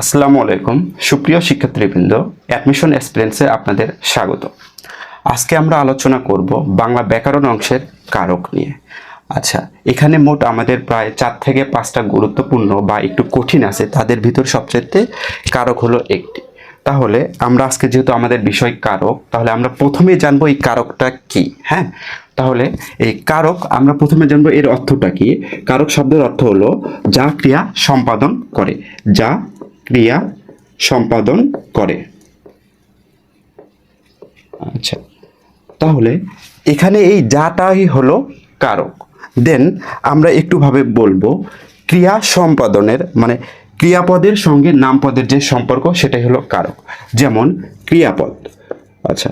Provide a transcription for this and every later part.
আসসালামু আলাইকুম সুপ্রিয় শিক্ষার্থীবৃন্দ, অ্যাডমিশন এক্সপিরিয়েন্সে আপনাদের স্বাগত। আজকে আমরা আলোচনা করব বাংলা ব্যাকরণ অংশের কারক নিয়ে। আচ্ছা, এখানে মোট আমাদের প্রায় 4 থেকে 5টা গুরুত্বপূর্ণ বা একটু কঠিন আছে, তাদের ভিতর সবচেয়ে কারক হলো একটি। তাহলে আমরা আজকে যেহেতু আমাদের বিষয় কারক, তাহলে আমরা প্রথমে জানবো এই কারকটা কি। হ্যাঁ, তাহলে এই কারক আমরা প্রথমে জানবো এর অর্থটা কি। কারক শব্দের অর্থ হলো যা ক্রিয়া সম্পাদন করে, যা ক্রিয়া সম্পাদন করে। আচ্ছা, তাহলে এখানে এই যাটাই হলো কারক। দেন আমরা একটু ভাবে বলবো ক্রিয়া সম্পাদনের মানে ক্রিয়াপদের সঙ্গে নামপদের যে সম্পর্ক সেটাই হলো কারক। যেমন ক্রিয়াপদ, আচ্ছা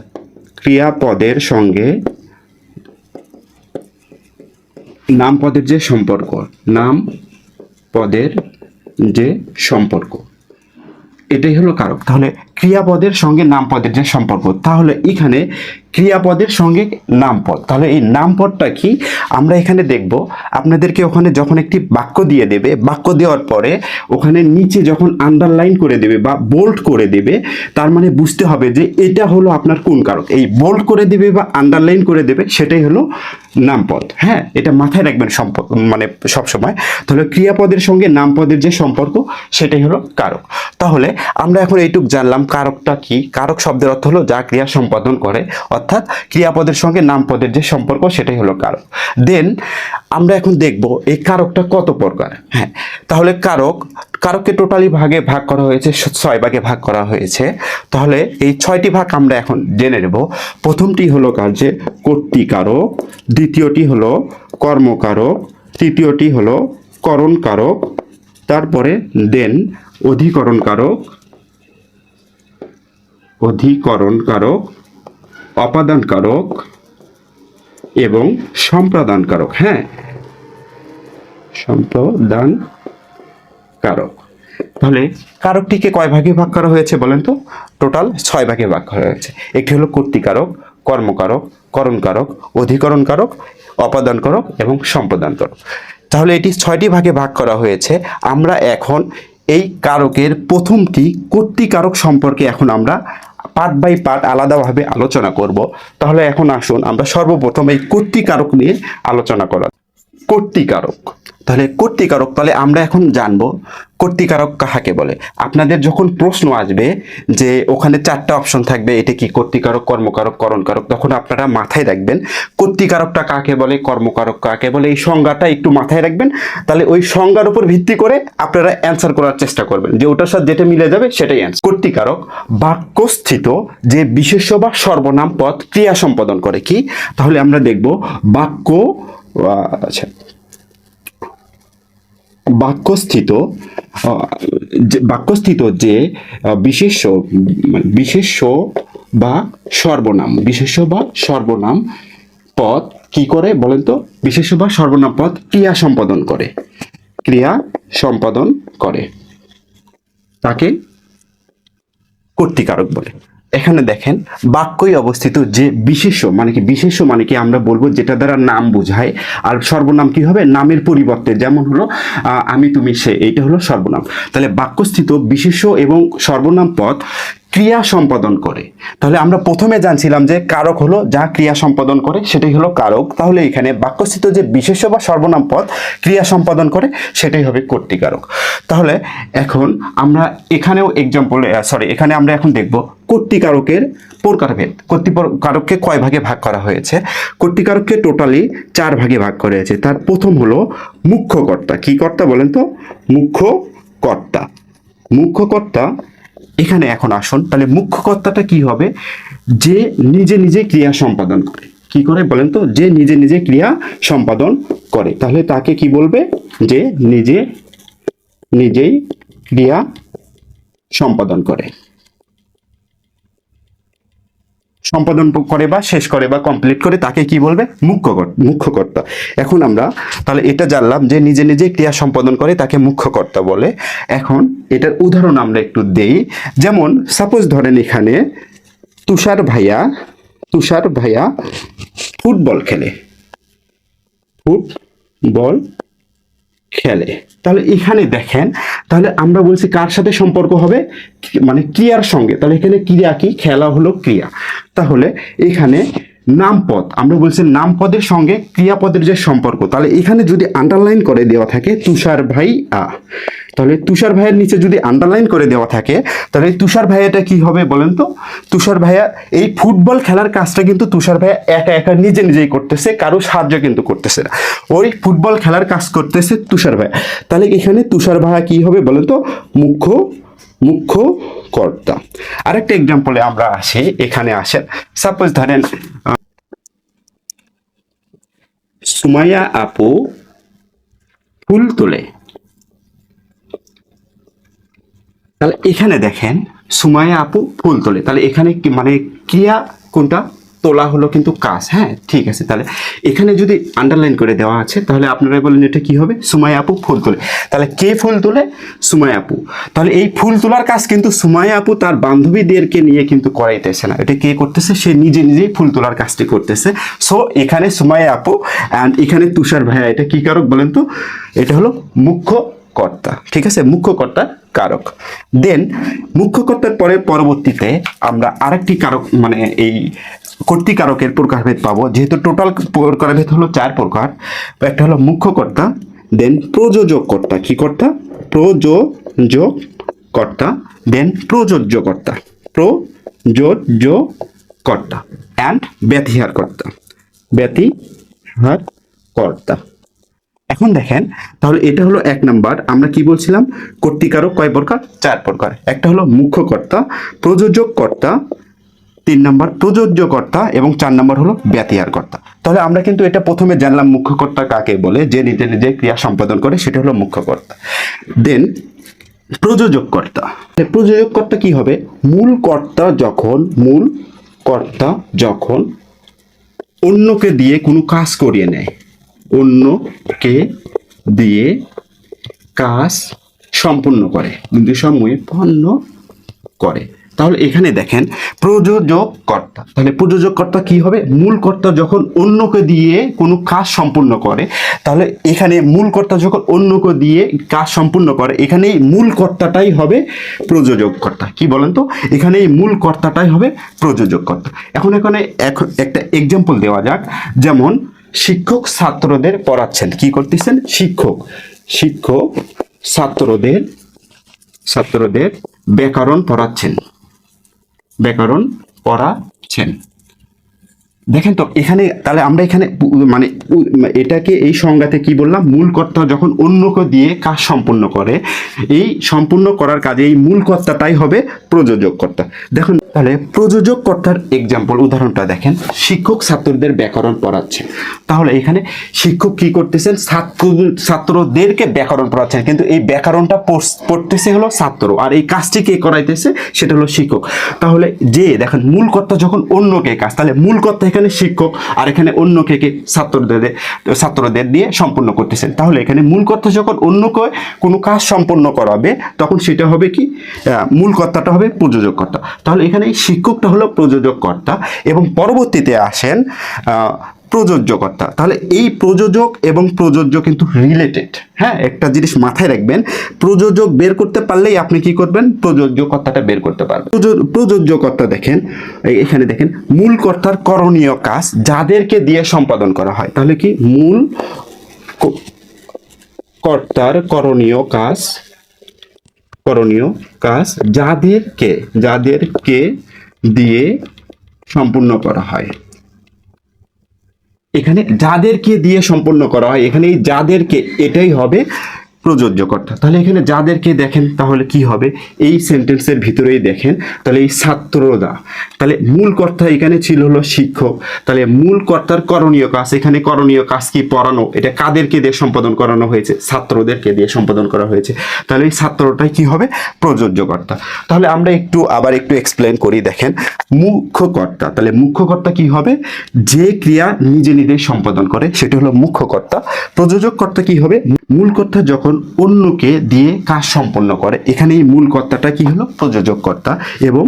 ক্রিয়াপদের সঙ্গে নামপদের যে সম্পর্ক, নাম পদের যে সম্পর্ক এটাই হলো কারক। তাহলে ক্রিয়াপদের সঙ্গে নামপদের যে সম্পর্ক, তাহলে এখানে ক্রিয়াপদের সঙ্গে নামপদ, তাহলে এই নামপদটা কি আমরা এখানে দেখব। আপনাদেরকে ওখানে যখন একটি বাক্য দিয়ে দেবে, বাক্য দেওয়ার পরে ওখানে নিচে যখন আন্ডারলাইন করে দেবে বা বোল্ড করে দেবে, তার মানে বুঝতে হবে যে এটা হলো আপনার কোন কারক। এই বোল্ড করে দেবে বা আন্ডারলাইন করে দেবে সেটাই হলো নামপদ। হ্যাঁ, এটা মাথায় রাখবেন মানে সবসময়। তাহলে ক্রিয়াপদের সঙ্গে নামপদের যে সম্পর্ক সেটাই হলো কারক। তাহলে আমরা এখন এইটুক জানলাম কারকটা কি। কারক শব্দের অর্থ হলো যা ক্রিয়া সম্পাদন করে, অর্থাৎ ক্রিয়াপদের সঙ্গে নামপদের যে সম্পর্ক সেটাই হলো কারক। দেন আমরা এখন দেখব এই কারকটা কত প্রকার। হ্যাঁ, তাহলে কারককে টোটালি ভাগে ভাগ করা হয়েছে, 6 ভাগে ভাগ করা হয়েছে। তাহলে এই 6টি ভাগ আমরা এখন জেনে নেব। প্রথমটি হলো কার্যে কর্তৃকারক, দ্বিতীয়টি হলো কর্মকারক, তৃতীয়টি হলো করণকারক, তারপরে দেন অধিকরণকারক, অপাদানকারক এবং সম্প্রদানকারক। হ্যাঁ, সম্প্রদানকারক। তাহলে কারকটিকে কয় ভাগে ভাগ করা হয়েছে বলেন তো? টোটাল 6 ভাগে ভাগ করা হয়েছে। একটি হলো কর্তৃকারক, কর্মকারক, করণকারক, অধিকরণকারক, অপাদানকারক এবং সম্প্রদানকারক। তাহলে এটি 6টি ভাগে ভাগ করা হয়েছে। আমরা এখন এই কারকের প্রথমটি কর্তৃকারক সম্পর্কে এখন আমরা পার্ট বাই পার্ট আলাদাভাবে আলোচনা করব। তাহলে এখন আসুন আমরা সর্বপ্রথম এই কর্তৃকারক নিয়ে আলোচনা করা। কর্তৃকারক, তাহলে কর্তৃকারক, তাহলে আমরা এখন জানবো কর্তৃকারক কাহাকে বলে। আপনাদের যখন প্রশ্ন আসবে যে ওখানে 4টা অপশন থাকবে, এটা কি কর্তৃকারক, কর্মকারক, করণকারক, তখন আপনারা মাথায় রাখবেন কর্তৃকারকটা কাকে বলে, কর্মকারক কাকে বলে, এই সংজ্ঞাটা একটু মাথায় রাখবেন। তাহলে ওই সংজ্ঞার উপর ভিত্তি করে আপনারা অ্যান্সার করার চেষ্টা করবেন, যে ওটার সাথে যেটা মিলে যাবে সেটাই অ্যান্সার। কর্তৃকারক বাক্যস্থিত যে বিশেষ্য বা সর্বনাম পদ ক্রিয়া সম্পাদন করে। কি? তাহলে আমরা দেখব আচ্ছা বাক্যস্থিত যে বিশেষ্য বা সর্বনাম পদ কি করে বলেন তো? বিশেষ্য বা সর্বনাম পদ ক্রিয়া সম্পাদন করে, তাকে কর্তৃকারক বলে। এখানে দেখেন বাক্যই অবস্থিত যে বিশেষ্য মানে কি আমরা বলবো যেটা দ্বারা নাম বোঝায়, আর সর্বনাম কি হবে? নামের পরিবর্তে, যেমন হলো আমি, তুমি, সে, এইটা হলো সর্বনাম। তাহলে বাক্যস্থিত বিশেষ্য এবং সর্বনাম পদ ক্রিয়া সম্পাদন করে। তাহলে আমরা প্রথমে জানছিলাম যে কারক হলো যা ক্রিয়া সম্পাদন করে, সেটাই হলো কারক। তাহলে এখানে বাক্যস্থিত যে বিশেষ্য বা সর্বনাম পদ ক্রিয়া সম্পাদন করে সেটাই হবে কর্তৃকারক। তাহলে এখন আমরা এখানেও এখানে আমরা এখন দেখব কর্তৃকারকের প্রকারভেদ। কর্তৃকারককে কয় ভাগে ভাগ করা হয়েছে? কর্তৃকারককে টোটালি 4 ভাগে ভাগ করা হয়েছে। তার প্রথম হলো মুখ্য কর্তা। কি কর্তা বলেন তো? মুখ্য কর্তা। এখানে এখন আসুন, তাহলে মুখ্য কর্তাটা কি হবে? যে নিজে নিজে ক্রিয়া সম্পাদন করে। কি করে বলেন তো? যে নিজে নিজে ক্রিয়া সম্পাদন করে। তাহলে তাকে কি বলবে? যে নিজেই ক্রিয়া সম্পাদন করে বা শেষ করে বা কমপ্লিট করে, তাকে কি বলবে? মুখ্য কর্তা। এখন আমরা তাহলে এটা জানলাম যে নিজে নিজে ক্রিয়া সম্পাদন করে, তাকে মুখ্য কর্তা বলে। এখন এটার উদাহরণ আমরা একটু দেই। যেমন সাপোজ ধরেন এখানে তুষার ভাইয়া ফুটবল খেলে। তাহলে এখানে দেখেন, তাহলে আমরা বলছি কার সাথে সম্পর্ক হবে, মানে ক্রিয়ার সঙ্গে। তাহলে এখানে ক্রিয়া কি, খেলা হলো ক্রিয়া। তাহলে এখানে নামপদ, আমরা বলছি নামপদের সঙ্গে ক্রিয়াপদের যে সম্পর্ক, তাহলে এখানে যদি আন্ডারলাইন করে দেওয়া থাকে তুষার ভাই আ, তাহলে তুষার ভাইয়ের নিচে যদি আন্ডারলাইন করে দেওয়া থাকে, তাহলে তুষার ভাইয়াটা কি হবে বলেন তো? তুষার ভাইয়া এই ফুটবল খেলার কাজটা কিন্তু তুষার ভাইয়া একা একা নিজে নিজেই করতেছে, কারো সাহায্য কিন্তু করতেছে না। ওই ফুটবল খেলার কাজ করতেছে তুষার ভাইয়া। তাহলে এখানে তুষার ভাইয়া কি হবে বলেন তো? মুখ্য কর্তা। আরেকটা এক্সাম্পলে আমরা আসি, এখানে আসেন, সাপোজ ধরেন সুমাইয়া আপু ফুল তোলে। তাহলে এখানে দেখেন সুমাইয়া আপু ফুল তোলে, তাহলে এখানে মানে ক্রিয়া কোনটা, তোলা হলো কিন্তু কাজ। হ্যাঁ ঠিক আছে, তাহলে এখানে যদি আন্ডারলাইন করে দেওয়া আছে তাহলে আপনারা বলেন এটা কি হবে, সুমাইয়া আপু ফুল তোলে। তাহলে কে ফুল তোলে? সুমাইয়া আপু। তাহলে এই ফুল তোলার কাজ কিন্তু সুমাইয়া আপু তার বান্ধবীদেরকে নিয়ে কিন্তু করাইতেছে না, এটা কে করতেছে, সে নিজে নিজেই ফুল তোলার কাজটি করতেছে। সো এখানে সুমাইয়া আপু অ্যান্ড এখানে তুষার ভাইয়া, এটা কি কারক বলেন তো? এটা হলো মুখ্য কর্তা। ঠিক আছে, মুখ্য কর্তা কারক। দেন মুখ্য কর্তার পরে পরবর্তীতে আমরা আরেকটি কারক, মানে এই কর্তৃকারকের প্রকারভেদ পাবো, যেহেতু টোটাল প্রকারভেদ হলো 4 প্রকার। একটা হলো মুখ্য কর্তা, দেন প্রযোজক কর্তা, কি কর্তা? প্রযোজক কর্তা, দেন প্রযোজ্য কর্তা, প্রযোজ্য কর্তা, অ্যান্ড ব্যতিহার কর্তা, ব্যতিহার কর্তা। এখন দেখেন, তাহলে এটা হলো 1 নাম্বার। আমরা কি বলছিলাম, কর্তৃকারক কয় প্রকার? 4 প্রকার। একটা হলো মুখ্য কর্তা, প্রযোজক কর্তা, 3 নাম্বার প্রযোজ্য কর্তা, এবং 4 নাম্বার হলো ব্যতিহার কর্তা। তাহলে আমরা কিন্তু এটা প্রথমে জানলাম মুখ্য কর্তা কাকে বলে, যে নিজে নিজে ক্রিয়া সম্পাদন করে, সেটা হলো মুখ্য কর্তা। দেন প্রযোজক কর্তা। প্রযোজক কর্তা কি হবে? মূল কর্তা যখন অন্যকে দিয়ে কোনো কাজ করিয়ে নেয়, অন্যকে দিয়ে কাজ সম্পূর্ণ করে, সম্পন্ন করে। তাহলে এখানে দেখেন প্রযোজক কর্তা, তাহলে প্রযোজক কর্তা কি হবে? মূল কর্তা যখন অন্যকে দিয়ে কোনো কাজ সম্পূর্ণ করে, তাহলে এখানে মূল কর্তা যখন অন্যকে দিয়ে কাজ সম্পূর্ণ করে, এখানে এই মূল কর্তাটাই হবে প্রযোজক কর্তা। কি বলেন তো? এখানে এই মূল কর্তাটাই হবে প্রযোজক কর্তা। এখন একটা এক্সাম্পল দেওয়া যাক, যেমন শিক্ষক ছাত্রদের পড়াচ্ছেন, কি করতেছেন? শিক্ষক ছাত্রদের ব্যাকরণ পড়াচ্ছেন। দেখেন তো এখানে, তাহলে আমরা এখানে মানে এটাকে এই সংজ্ঞাতে কি বললাম, মূল কর্তা যখন অন্যকে দিয়ে কাজ সম্পূর্ণ করে, এই সম্পূর্ণ করার কাজে এই মূল কর্তাটাই হবে প্রযোজক কর্তা। দেখুন, তাহলে প্রযোজক কর্তার এক্সাম্পল, উদাহরণটা দেখেন, শিক্ষক ছাত্রদের ব্যাকরণ পড়াচ্ছেন। তাহলে এখানে শিক্ষক কি করতেছেন? ছাত্রদেরকে ব্যাকরণ পড়াচ্ছেন, কিন্তু এই ব্যাকরণটা পড়তেছে হলো ছাত্র, আর এই কাজটি কে করাইতেছে? সেটা হলো শিক্ষক। তাহলে যে দেখেন মূল কর্তা যখন অন্যকে কাজ, তাহলে মূল কর্তা এখানে শিক্ষক, আর এখানে অন্যকে কে? ছাত্রদের দিয়ে সম্পূর্ণ করতেছেন। তাহলে এখানে মূল কর্তা যখন অন্যকে কোনো কাজ সম্পন্ন করাবে, তখন সেটা হবে কি? মূল কর্তাটা হবে প্রযোজক কর্তা। তাহলে এখানে এই শিক্ষকটা হলো প্রযোজক কর্তা, এবং পরবর্তীতে আসেন প্রযোজ্য কর্তা। তাহলে এই প্রযোজক এবং প্রযোজ্য কিন্তু রিলেটেড। হ্যাঁ, একটা জিনিস মাথায় রাখবেন, প্রযোজক বের করতে পারলেই আপনি কি করবেন? প্রযোজ্য কর্তাটা বের করতে পারবেন। প্রযোজ্য কর্তা দেখেন, এখানে দেখেন মূল কর্তার করণীয় কাজ যাদেরকে দিয়ে সম্পাদন করা হয়। তাহলে কি? মূল কর্তার করণীয় কাজ যাদেরকে দিয়ে সম্পূর্ণ করা হয়। এখানে যাদেরকে দিয়ে সম্পন্ন করা হয়, এখানে এই যাদেরকে, এটাই হবে প্রযোজ্য কর্তা। তাহলে এখানে যাদেরকে দেখেন, তাহলে কি হবে? এই সেন্টেন্সের ভিতরেই দেখেন, তাহলে এই ছাত্ররা, তাহলে মূল কর্তা এখানে ছিল হলো শিক্ষক। তাহলে মূল কর্তার করণীয় কাজ, এখানে করণীয় কাজ কি? পড়ানো। এটা কাদেরকে দিয়ে সম্পাদন করানো হয়েছে? ছাত্রদেরকে দিয়ে সম্পাদন করা হয়েছে। তাহলে এই ছাত্রটাই কি হবে? প্রযোজ্য কর্তা। তাহলে আমরা আবার একটু এক্সপ্লেন করি। দেখেন মুখ্য কর্তা, তাহলে মুখ্য কর্তা কি হবে? যে ক্রিয়া নিজে নিজে সম্পাদন করে, সেটা হলো মুখ্য কর্তা। প্রযোজক কর্তা কি হবে? মূল কর্তা যখন অন্যকে দিয়ে কাজ সম্পন্ন করে, এখানে এই মূল কর্তাটা কি হলো? প্রযোজক কর্তা। এবং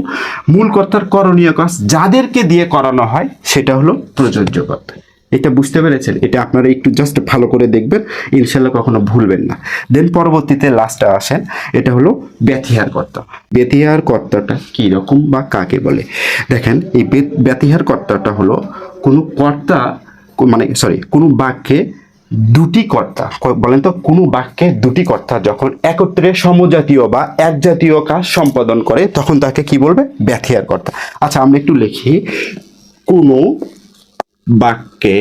মূল কর্তার করণীয় কাজ যাদেরকে দিয়ে করানো হয়, সেটা হলো প্রযোজ্য কর্তা। এটা বুঝতে পেরেছেন? এটা আপনারা একটু জাস্ট ভালো করে দেখবেন, ইনশাল্লাহ কখনো ভুলবেন না। দেন পরবর্তীতে লাস্টে আসেন, এটা হলো ব্যতিহার কর্তা। ব্যতিহার কর্তাটা কি রকম বা কাকে বলে? দেখেন, এই ব্যতিহার কর্তাটা হলো কোনো কর্তা, মানে সরি, কোনো বাক্যে দুটি কর্তা, বলেন তো, কোনো বাক্যে দুটি কর্তা যখন একত্রে সমজাতীয় বা একজাতীয় কাজ সম্পাদন করে তখন তাকে কি বলবে? ব্যতিহার কর্তা। আচ্ছা, আমরা একটু লিখি, কোনো বাক্যে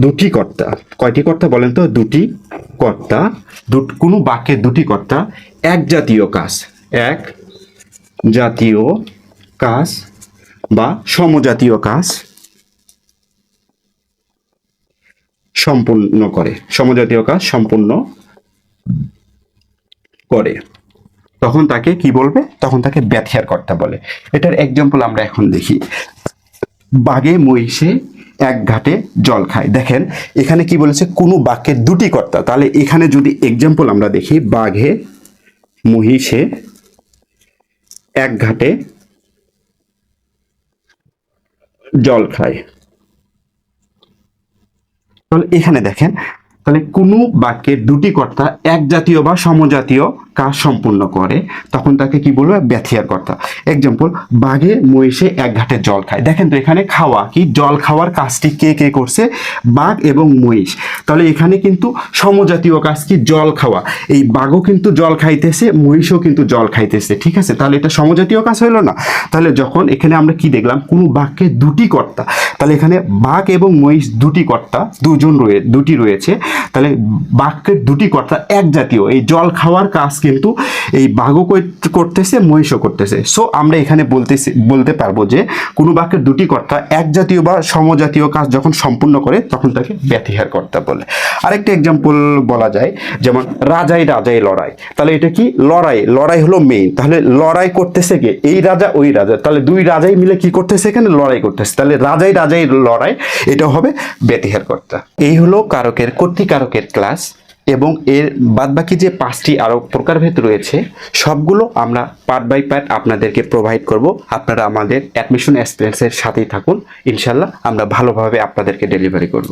দুটি কর্তা, কয়টি কর্তা বলেন তো? দুটি কর্তা। কোনো বাক্যে দুটি কর্তা এক জাতীয় কাজ, এক জাতীয় কাজ বা সমজাতীয় কাজ সম্পূর্ণ করে, সমজাতীয় কাজ সম্পূর্ণ করে, তখন তাকে কি বলবে? তখন তাকে ব্যতিহার কর্তা বলে। এটার এক্সাম্পল আমরা এখন দেখি। বাঘে মহিষে এক ঘাটে জল খায়। দেখেন এখানে কি বলেছে? কোনো বাক্যের দুটি কর্তা। তাহলে এখানে যদি এক্সাম্পল আমরা দেখি, বাঘে মহিষে এক ঘাটে জল খায়, তাহলে এখানে দেখেন, তাহলে কোনো বাক্যের দুটি কর্তা এক জাতীয় বা সমজাতীয় কাজ সম্পূর্ণ করে তখন তাকে কি বলবো? ব্যতিহার কর্তা। এক্সাম্পল, বাঘে মহিষে এক ঘাটে জল খায়। দেখেন তো এখানে খাওয়া কি, জল খাওয়ার কাজটি কে কে করছে? বাঘ এবং মহিষ। তাহলে এখানে কিন্তু সমজাতীয় কাজ কি? জল খাওয়া। এই বাঘও কিন্তু জল খাইতেছে, মহিষও কিন্তু জল খাইতেছে, ঠিক আছে? তাহলে এটা সমজাতীয় কাজ হইলো না? তাহলে যখন এখানে আমরা কি দেখলাম? কোনো বাক্যে দুটি কর্তা, তাহলে এখানে বাঘ এবং মহিষ দুটি কর্তা, দুটি রয়েছে। তাহলে বাক্যের দুটি কর্তা এক জাতীয়, এই জল খাওয়ার কাজ কিন্তু এই বাঘও করতেছে, মহিষও করতেছে। সো আমরা এখানে বলতে পারবো যে কোনো বাক্যের দুটি কর্তা এক জাতীয় বা সমজাতীয় কাজ যখন সম্পূর্ণ করে তখন তাকে ব্যতিহার কর্তা বলে। আরেকটা এক্সাম্পল বলা যায়, যেমন রাজাই রাজাই লড়াই। তাহলে এটা কি? লড়াই হলো মেইন। তাহলে লড়াই করতেছে কে? এই রাজা ওই রাজা, তাহলে দুই রাজাই মিলে কি করতেছে? এখানে লড়াই করতেছে। তাহলে রাজাই রাজাই লড়াই, এটা হবে ব্যতিহার কর্তা। এই হলো কারকের, কর্তৃকারকের ক্লাস। এবং এর বাদবাকি যে 5টি আরো প্রকারভেদ রয়েছে সবগুলো আমরা পার্ট বাই পার্ট আপনাদেরকে প্রোভাইড করব। আপনারা আমাদের অ্যাডমিশন এক্সপিরিয়েন্সের সাথেই থাকুন, ইনশাল্লাহ আমরা ভালোভাবে আপনাদেরকে ডেলিভারি করব।